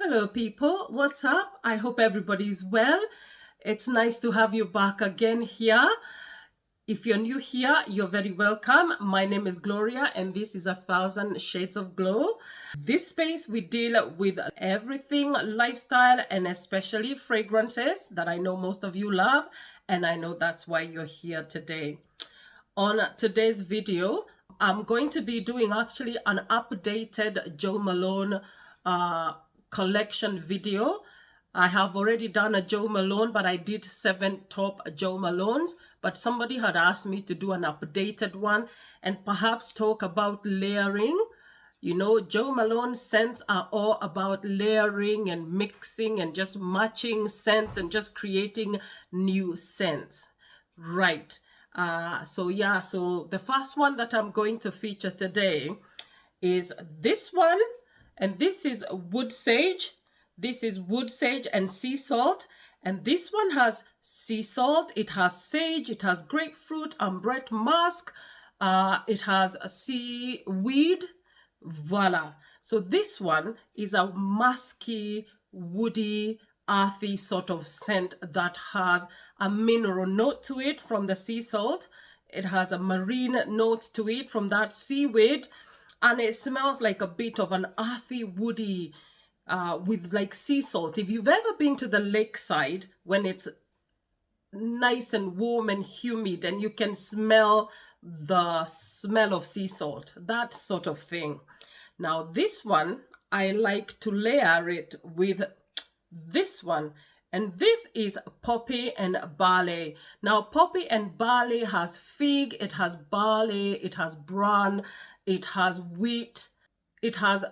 Hello, people. What's up? I hope everybody's well. It's nice to have you back again here. If you're new here, you're very welcome. My name is Gloria, and this is 1,000 Shades of Glow. This space, we deal with everything lifestyle and especially fragrances that I know most of you love, and I know that's why you're here today. On today's video, I'm going to be doing actually an updated Jo Malone collection video. I have already done a Jo Malone, but I did 7 top Jo Malones. But somebody had asked me to do an updated one and perhaps talk about layering. You know, Jo Malone scents are all about layering and mixing and just matching scents and just creating new scents. Right. So the first one that I'm going to feature today is this one, and this is wood sage. This is wood sage and sea salt, and this one has sea salt, it has sage, it has grapefruit, ambrette musk, it has a seaweed. Voila. So this one is a musky, woody, earthy sort of scent that has a mineral note to it from the sea salt. It has a marine note to it from that seaweed, and it smells like a bit of an earthy, woody, with like sea salt. If you've ever been to the lakeside when it's nice and warm and humid and you can smell the smell of sea salt, that sort of thing. Now this one, I like to layer it with this one, and this is poppy and barley. Now poppy and barley has fig, it has barley, it has bran, it has wheat, it has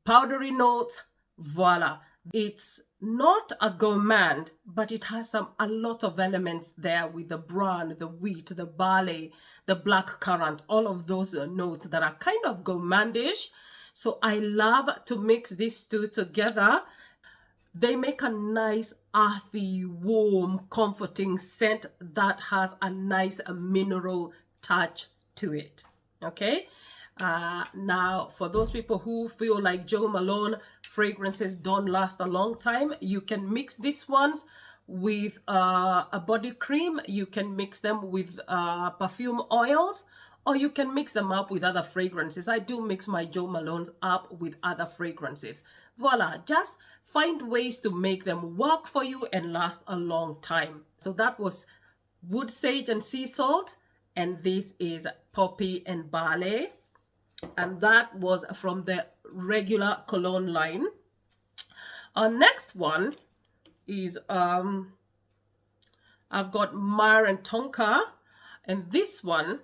powdery notes. Voila. It's not a gourmand, but it has a lot of elements there with the bran, the wheat, the barley, the black currant, all of those notes that are kind of gourmandish. So I love to mix these two together. They make a nice, earthy, warm, comforting scent that has a nice mineral touch to it. Okay? Now, for those people who feel like Jo Malone fragrances don't last a long time, you can mix these ones with a body cream. You can mix them with perfume oils, or you can mix them up with other fragrances. I do mix my Jo Malones up with other fragrances. Voila, just find ways to make them work for you and last a long time. So that was wood sage and sea salt, and this is poppy and barley, and that was from the regular cologne line. Our next one is I've got Mar and Tonka, and this one,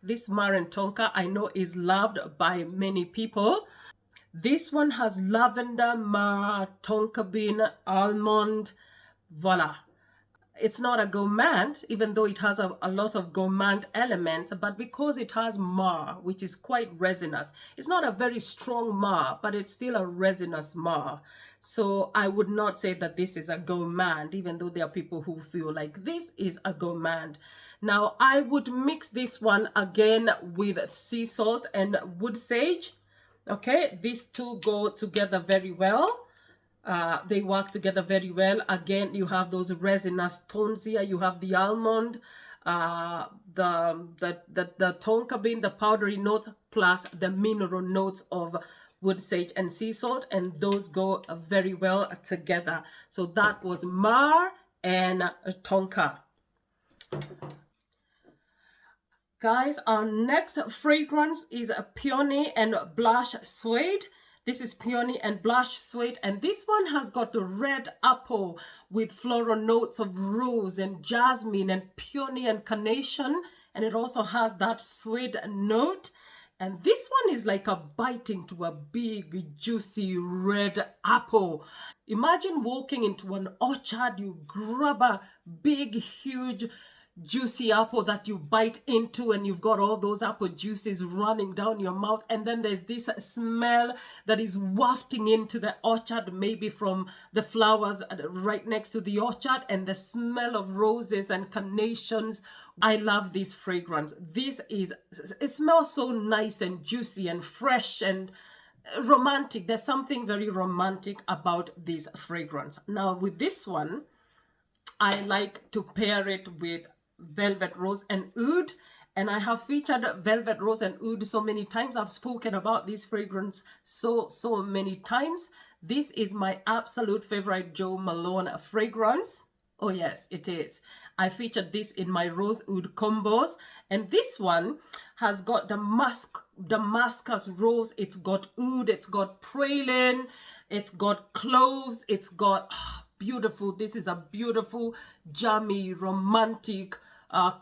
this Mar and Tonka, I know is loved by many people. This one has lavender, mar, tonka bean, almond. Voila. It's not a gourmand, even though it has a lot of gourmand elements, but because it has mar, which is quite resinous. It's not a very strong mar, but it's still a resinous mar. So I would not say that this is a gourmand, even though there are people who feel like this is a gourmand. Now, I would mix this one again with sea salt and wood sage. Okay, these two go together very well. They work together very well. Again, you have those resinous tones here. You have the almond, the tonka bean, the powdery note, plus the mineral notes of wood sage and sea salt, and those go very well together. So that was Mar and Tonka. Guys, our next fragrance is a Peony and Blush Suede. This is Peony and Blush Suede, and this one has got the red apple with floral notes of rose and jasmine and peony and carnation, and it also has that suede note. And this one is like a bite into a big, juicy red apple. Imagine walking into an orchard, you grab a big, huge, juicy apple that you bite into, and you've got all those apple juices running down your mouth, and then there's this smell that is wafting into the orchard, maybe from the flowers right next to the orchard, and the smell of roses and carnations. I love this fragrance. It smells so nice and juicy and fresh, and romantic. There's something very romantic about this fragrance. Now with this one, I like to pair it with Velvet Rose and Oud. And I have featured Velvet Rose and Oud so many times. I've spoken about this fragrance so many times. This is my absolute favorite Jo Malone fragrance. Oh yes, it is. I featured this in my Rose Oud combos. And this one has got the Damascus Rose. It's got Oud. It's got praline. It's got cloves. It's got... beautiful. This is a beautiful, jammy, romantic,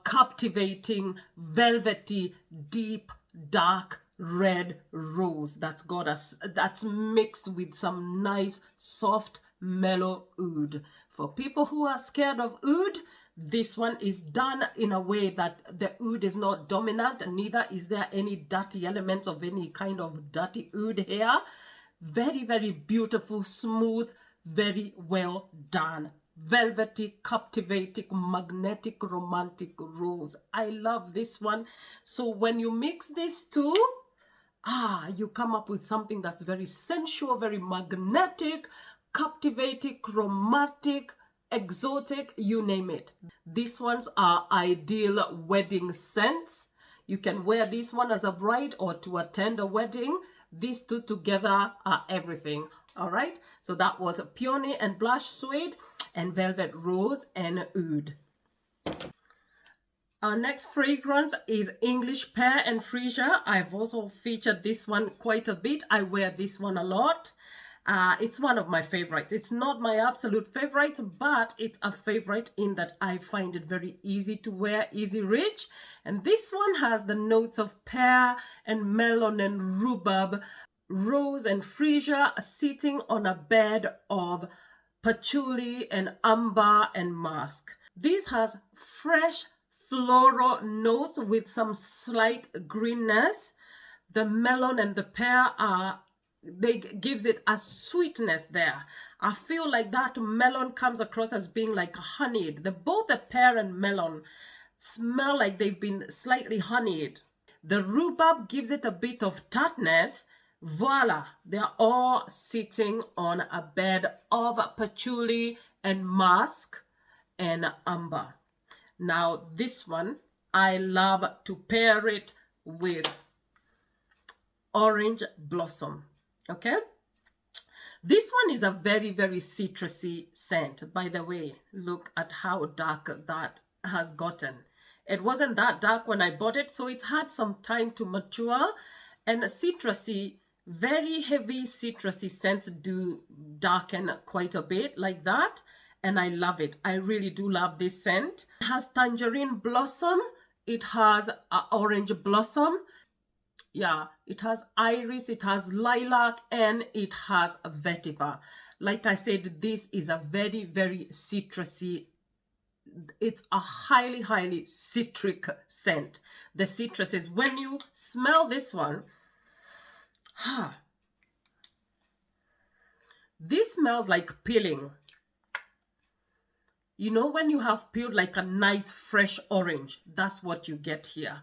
captivating, velvety, deep, dark red rose that's mixed with some nice, soft, mellow oud. For people who are scared of oud, this one is done in a way that the oud is not dominant, and neither is there any dirty elements of any kind of dirty oud here. Very, very beautiful, smooth, very well done. Velvety, captivating, magnetic, romantic rose. I love this one. So when you mix these two, you come up with something that's very sensual, very magnetic, captivating, romantic, exotic, you name it. These ones are ideal wedding scents. You can wear this one as a bride or to attend a wedding. These two together are everything. All right, so that was Peony and Blush Suede and Velvet Rose and Oud. Our next fragrance is English Pear and Fria. I've also featured this one quite a bit. I wear this one a lot. It's one of my favorites. It's not my absolute favorite, but it's a favorite in that I find it very easy to wear, easy reach. And this one has the notes of pear and melon and rhubarb, rose and freesia sitting on a bed of patchouli and amber and musk. This has fresh floral notes with some slight greenness. The melon and the pear gives it a sweetness there. I feel like that melon comes across as being like honeyed. Both the pear and melon smell like they've been slightly honeyed. The rhubarb gives it a bit of tartness. Voila, they're all sitting on a bed of patchouli and musk and amber. Now this one, I love to pair it with Orange Blossom. Okay, this one is a very, very citrusy scent. By the way, look at how dark that has gotten. It wasn't that dark when I bought it, so it's had some time to mature. And citrusy, very heavy citrusy scents do darken quite a bit like that. And I love it. I really do love this scent. It has tangerine blossom. It has orange blossom. Yeah, it has iris, it has lilac, and it has vetiver. Like I said, this is a very, very citrusy, it's a highly, highly citric scent. The citrus is, when you smell this one, this smells like peeling. You know, when you have peeled like a nice fresh orange, that's what you get here.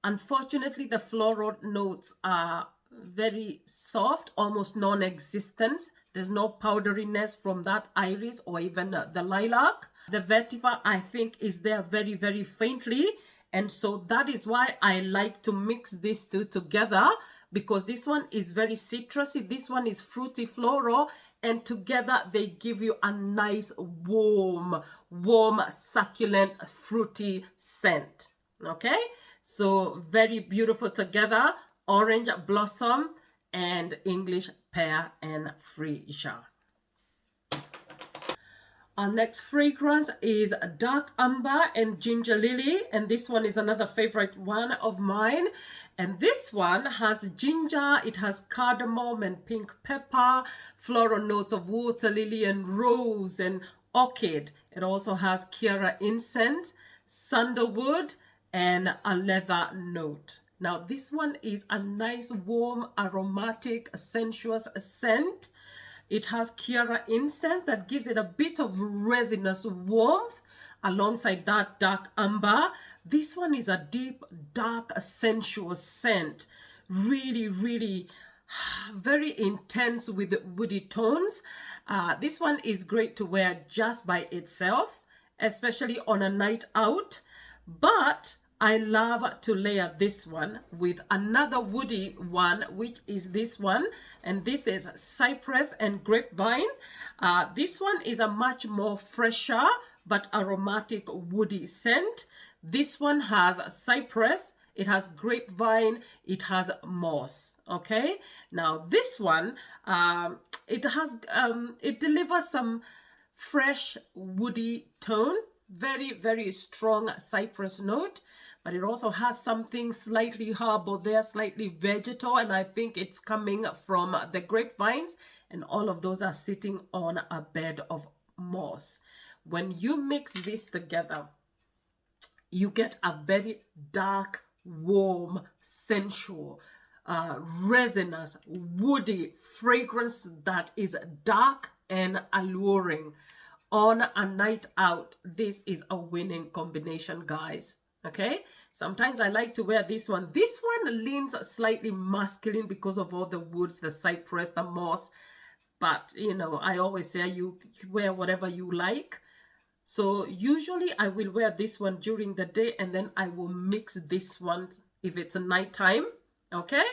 Unfortunately, the floral notes are very soft, almost non-existent. There's no powderiness from that iris or even the lilac. The vetiver, I think, is there very, very faintly. And so that is why I like to mix these two together, because this one is very citrusy. This one is fruity floral. And together they give you a nice, warm, succulent, fruity scent. Okay? So very beautiful together, Orange Blossom and English Pear and Fria. Our next fragrance is Dark Amber and Ginger Lily, and this one is another favorite one of mine. And this one has ginger, it has cardamom and pink pepper, floral notes of water lily and rose and orchid. It also has Kiara incense, sandalwood, and a leather note. Now this one is a nice, warm, aromatic, sensuous scent. It has Kiara incense that gives it a bit of resinous warmth alongside that dark amber. This one is a deep, dark, sensuous scent. Really, really very intense with woody tones. This one is great to wear just by itself, especially on a night out. But I love to layer this one with another woody one, which is this one. And this is Cypress and Grapevine. This one is a much more fresher but aromatic woody scent. This one has cypress, it has grapevine, it has moss. Okay, now this one, it delivers some fresh woody tone, very strong cypress note, but it also has something slightly herbal there, slightly vegetal, and I think it's coming from the grapevines, and all of those are sitting on a bed of moss. When you mix this together, you get a very dark, warm, sensual, resinous, woody fragrance that is dark and alluring. On a night out, this is a winning combination, guys. Okay, sometimes I like to wear this one. This one leans slightly masculine because of all the woods, the cypress, the moss. But, you know, I always say you wear whatever you like. So usually I will wear this one during the day, and then I will mix this one if it's a nighttime, okay?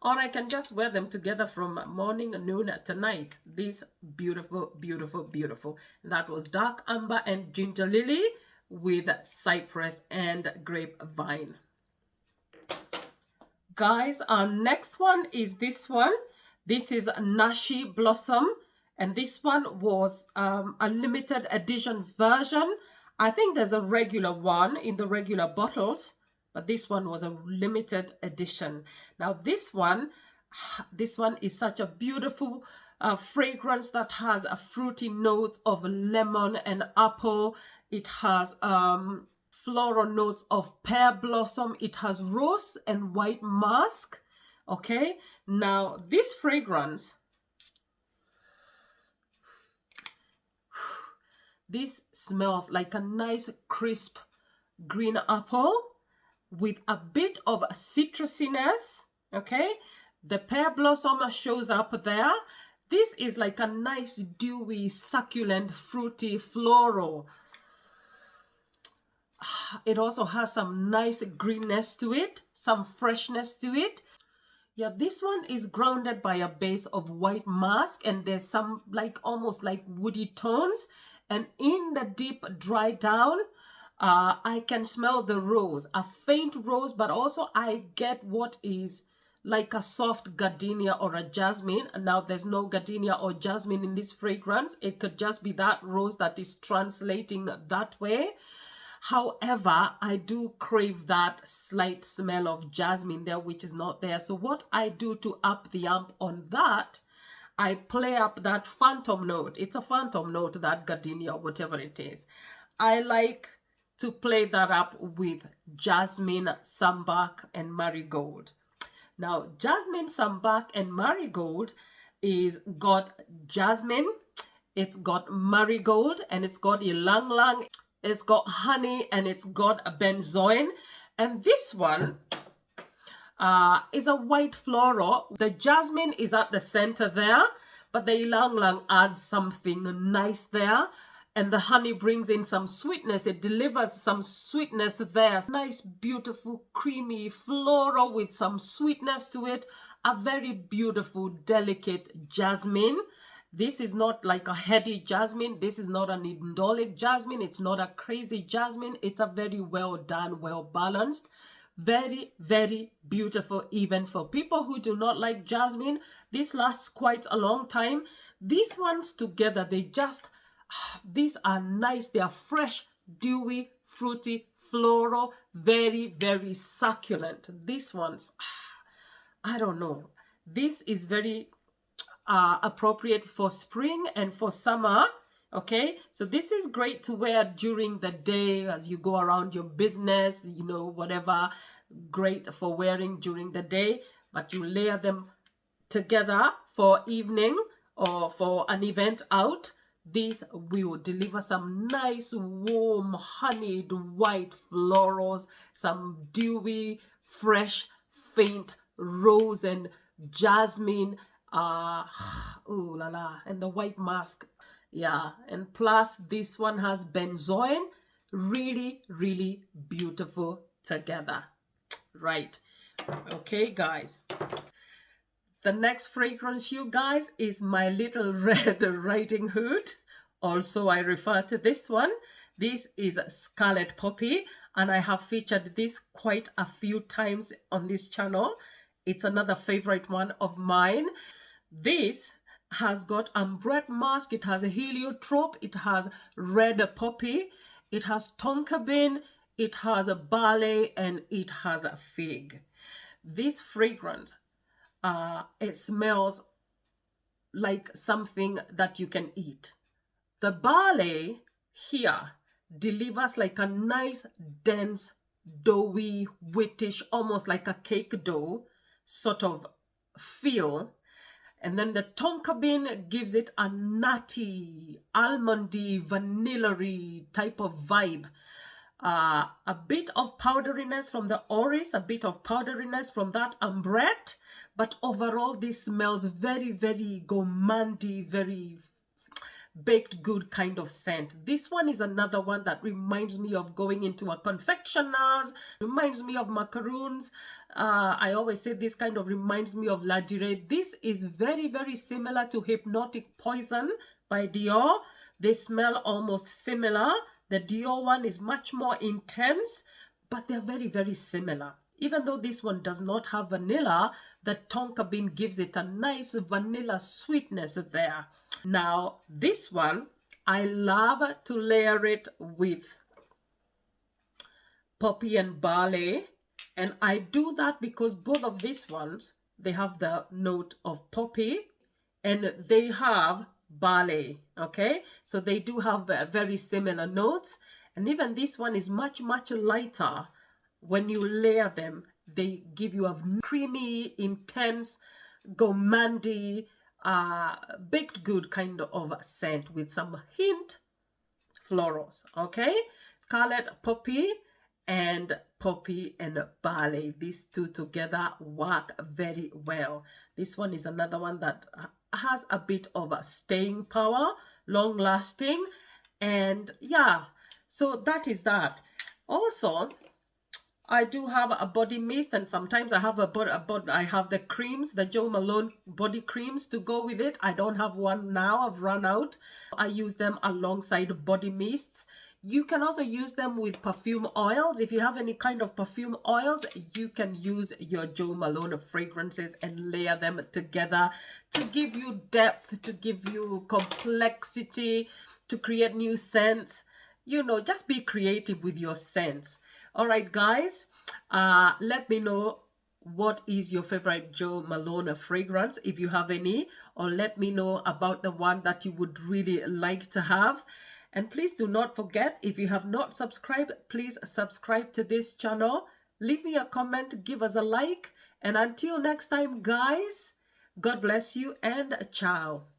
Or I can just wear them together from morning, noon to night. This beautiful, beautiful, beautiful. That was dark amber and ginger lily with cypress and grapevine. Guys, our next one is this one. This is Nashi Blossom. And this one was a limited edition version. I think there's a regular one in the regular bottles, but this one was a limited edition. Now this one is such a beautiful fragrance that has a fruity notes of lemon and apple. It has floral notes of pear blossom. It has rose and white musk. Okay, now this fragrance, this smells like a nice crisp green apple with a bit of citrusiness, okay? The pear blossom shows up there. This is like a nice dewy, succulent, fruity, floral. It also has some nice greenness to it, some freshness to it. Yeah, this one is grounded by a base of white musk, and there's some like almost like woody tones. And in the deep dry down, I can smell the rose, a faint rose, but also I get what is like a soft gardenia or a jasmine. And now there's no gardenia or jasmine in this fragrance. It could just be that rose that is translating that way. However, I do crave that slight smell of jasmine there, which is not there. So what I do to up the amp on that, I play up that phantom note. It's a phantom note, that gardenia or whatever it is. I like to play that up with jasmine, sambach, and marigold. Now, jasmine, sambach, and marigold is got jasmine, it's got marigold, and it's got ylang ylang, it's got honey, and it's got a benzoin. And this one is a white floral. The jasmine is at the center there, but the ylang ylang adds something nice there. And the honey brings in some sweetness. It delivers some sweetness there. Nice, beautiful, creamy floral with some sweetness to it. A very beautiful, delicate jasmine. This is not like a heady jasmine. This is not an indolic jasmine. It's not a crazy jasmine. It's a very well done, well balanced. Very, very beautiful, even for people who do not like jasmine. This lasts quite a long time. These ones together, these are nice. They are fresh, dewy, fruity, floral, very, very succulent. These ones, I don't know. This is very appropriate for spring and for summer. Okay, so this is great to wear during the day as you go around your business, you know, whatever. Great for wearing during the day, but you layer them together for evening or for an event out. This will deliver some nice, warm, honeyed white florals, some dewy, fresh, faint rose and jasmine, ooh la la, and the white musk. Yeah, and plus this one has benzoin. Really, really beautiful together. Right. Okay, guys. The next fragrance, you guys, is my little red riding hood. Also, I refer to this one. This is Scarlet Poppy, and I have featured this quite a few times on this channel. It's another favorite one of mine. This has got umbrette mask, it has a heliotrope, it has red poppy, it has tonka bean, it has a barley, and it has a fig. This fragrance, it smells like something that you can eat. The barley here delivers like a nice, dense, doughy, wheatish, almost like a cake dough sort of feel. And then the tonka bean gives it a nutty, almondy, vanilla-y type of vibe. A bit of powderiness from the orris, a bit of powderiness from that umbrette. But overall, this smells very, very gourmandy, very baked good kind of scent. This one is another one that reminds me of going into a confectioner's, reminds me of macaroons. I always say this kind of reminds me of La Durée. This is very, very similar to Hypnotic Poison by Dior. They smell almost similar. The Dior one is much more intense, but they're very, very similar. Even though this one does not have vanilla, the tonka bean gives it a nice vanilla sweetness there. Now, this one, I love to layer it with poppy and barley. And I do that because both of these ones, they have the note of poppy and they have barley, okay? So they do have very similar notes. And even this one is much, much lighter. When you layer them, they give you a creamy, intense, gourmandy, baked good kind of scent with some hint florals, okay? Scarlet Poppy and barley. These two together work very well. This one is another one that has a bit of a staying power, long lasting, and yeah, so that is that. Also, I do have a body mist, and sometimes I have I have the creams, the Jo Malone body creams to go with it. I don't have one now, I've run out. I use them alongside body mists. You can also use them with perfume oils. If you have any kind of perfume oils, you can use your Jo Malone fragrances and layer them together to give you depth, to give you complexity, to create new scents. You know, just be creative with your scents. All right, guys, let me know what is your favorite Jo Malone fragrance, if you have any, or let me know about the one that you would really like to have. And please do not forget, if you have not subscribed, please subscribe to this channel. Leave me a comment, give us a like. And until next time, guys, God bless you and ciao.